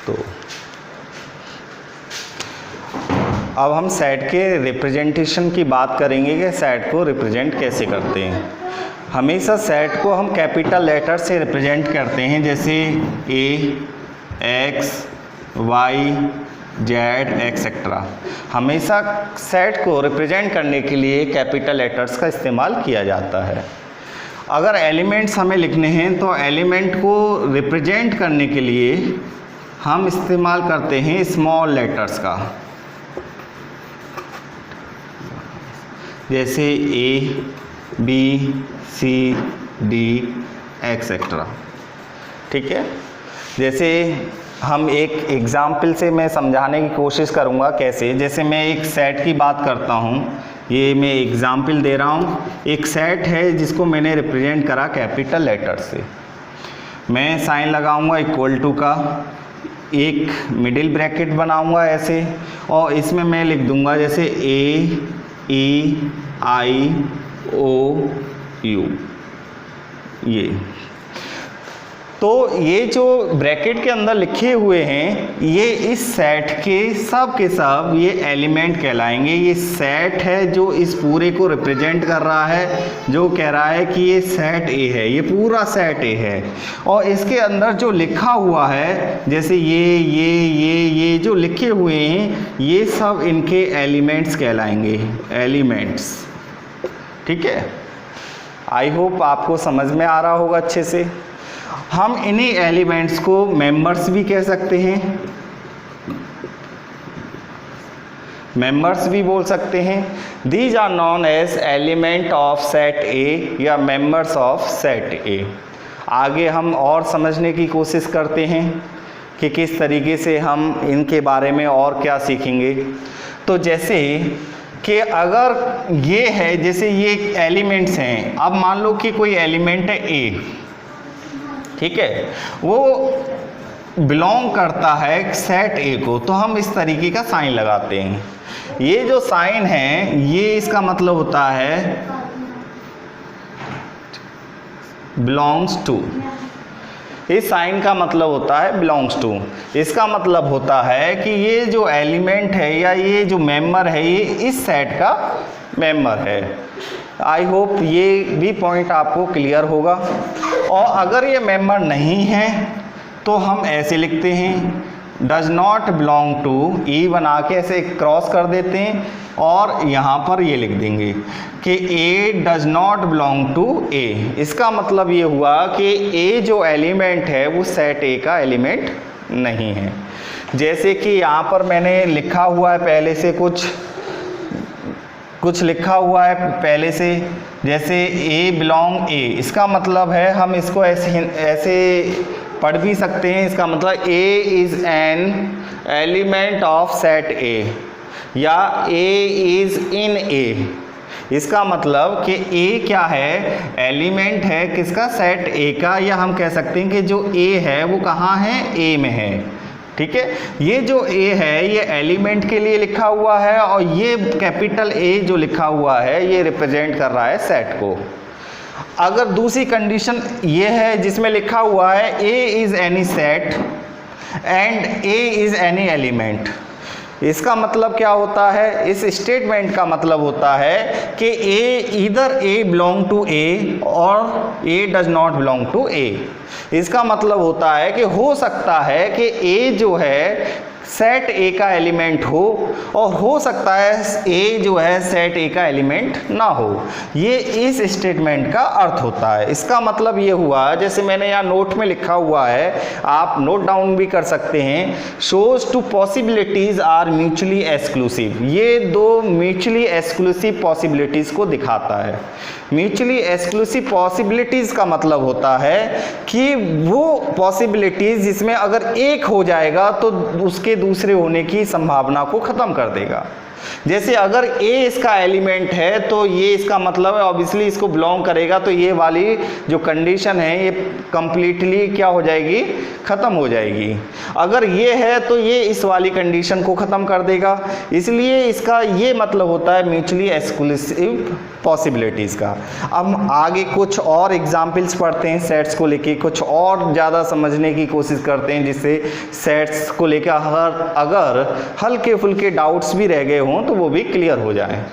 तो अब हम सेट के रिप्रेजेंटेशन की बात करेंगे कि सेट को रिप्रेजेंट कैसे करते हैं। हमेशा सेट को हम कैपिटल लेटर से रिप्रेजेंट करते हैं, जैसे ए, एक्स, वाई, जेड एक्सेट्रा। हमेशा सेट को रिप्रेजेंट करने के लिए कैपिटल लेटर्स का इस्तेमाल किया जाता है। अगर एलिमेंट्स हमें लिखने हैं तो एलिमेंट को रिप्रेजेंट करने के लिए हम इस्तेमाल करते हैं स्मॉल लेटर्स का, जैसे ए, बी, सी, डी एक्सेट्रा। ठीक है, जैसे हम एक एग्ज़ाम्पल से मैं समझाने की कोशिश करूँगा कैसे। जैसे मैं एक सेट की बात करता हूँ, ये मैं एग्ज़ाम्पल दे रहा हूँ। एक सेट है जिसको मैंने रिप्रेजेंट करा कैपिटल लेटर से। मैं साइन लगाऊंगा इक्वल टू का, एक मिडिल ब्रैकेट बनाऊंगा ऐसे, और इसमें मैं लिख दूंगा जैसे ए, ई, आई, ओ, यू। ये तो ये जो ब्रैकेट के अंदर लिखे हुए हैं ये इस सेट के सब ये एलिमेंट कहलाएंगे। ये सेट है जो इस पूरे को रिप्रेजेंट कर रहा है, जो कह रहा है कि ये सेट ए है, ये पूरा सेट ए है। और इसके अंदर जो लिखा हुआ है, जैसे ये जो लिखे हुए हैं, ये सब इनके एलिमेंट्स कहलाएंगे, एलिमेंट्स। ठीक है, आई होप आपको समझ में आ रहा होगा अच्छे से। हम इन्हीं एलिमेंट्स को मेंबर्स भी कह सकते हैं, मेंबर्स भी बोल सकते हैं। These are known as element of set A या मेंबर्स ऑफ सेट ए। आगे हम और समझने की कोशिश करते हैं कि किस तरीके से हम इनके बारे में और क्या सीखेंगे। तो जैसे कि अगर ये है, जैसे ये एलिमेंट्स हैं, अब मान लो कि कोई एलिमेंट है ए, ठीक है, वो बिलोंग करता है सेट ए को, तो हम इस तरीके का साइन लगाते हैं। ये जो साइन है ये इसका मतलब होता है बिलोंग्स टू। इस साइन का मतलब होता है बिलोंग्स टू। इसका मतलब होता है कि ये जो एलिमेंट है या ये जो मेंबर है ये इस सेट का मेंबर है। आई होप ये भी पॉइंट आपको क्लियर होगा। और अगर ये मेंबर नहीं है तो हम ऐसे लिखते हैं, डज नॉट बिलोंग टू, ई बना के ऐसे क्रॉस कर देते हैं और यहाँ पर ये लिख देंगे कि ए डज नॉट बिलोंग टू ए। इसका मतलब ये हुआ कि ए जो एलिमेंट है वो सेट ए का एलिमेंट नहीं है। जैसे कि यहाँ पर मैंने लिखा हुआ है पहले से कुछ लिखा हुआ है पहले से, जैसे ए बिलोंग ए। इसका मतलब है हम इसको ऐसे पढ़ भी सकते हैं। इसका मतलब A is an element of set A या ए इज़ इन ए। इसका मतलब कि ए क्या है, एलिमेंट है किसका, सेट ए का, या हम कह सकते हैं कि जो ए है वो कहाँ है, ए में है। ठीक है, ये जो ए है ये एलिमेंट के लिए लिखा हुआ है और ये कैपिटल ए जो लिखा हुआ है ये रिप्रेजेंट कर रहा है सेट को। अगर दूसरी कंडीशन ये है जिसमें लिखा हुआ है A is any set and A is any element, इसका मतलब क्या होता है, इस स्टेटमेंट का मतलब होता है कि ए इधर ए बिलोंग टू ए और ए डज नॉट बिलोंग टू ए। इसका मतलब होता है कि हो सकता है कि ए जो है सेट ए का एलिमेंट हो और हो सकता है ए जो है सेट ए का एलिमेंट ना हो। ये इस स्टेटमेंट का अर्थ होता है। इसका मतलब ये हुआ, जैसे मैंने यहाँ नोट में लिखा हुआ है, आप नोट डाउन भी कर सकते हैं, shows two possibilities are mutually exclusive. ये दो म्यूचुअली एक्सक्लूसिव पॉसिबिलिटीज को दिखाता है। म्यूचुअली एक्सक्लूसिव पॉसिबिलिटीज का मतलब होता है कि वो पॉसिबिलिटीज जिसमें अगर एक हो जाएगा तो उसके दूसरे होने की संभावना को ख़त्म कर देगा। जैसे अगर ए इसका एलिमेंट है तो ये इसका मतलब है ऑब्वियसली इसको बिलोंग करेगा, तो ये वाली जो कंडीशन है ये कंप्लीटली क्या हो जाएगी, ख़त्म हो जाएगी। अगर ये है तो ये इस वाली कंडीशन को ख़त्म कर देगा, इसलिए इसका ये मतलब होता है म्यूचुअली एक्सक्लूसिव पॉसिबिलिटीज़ का। अब हम आगे कुछ और एग्जाम्पल्स पढ़ते हैं सेट्स को लेके, कुछ और ज़्यादा समझने की कोशिश करते हैं जिससे सेट्स को लेकर अगर हल्के फुल्के डाउट्स भी रह गए हों तो वो भी क्लियर हो जाएं।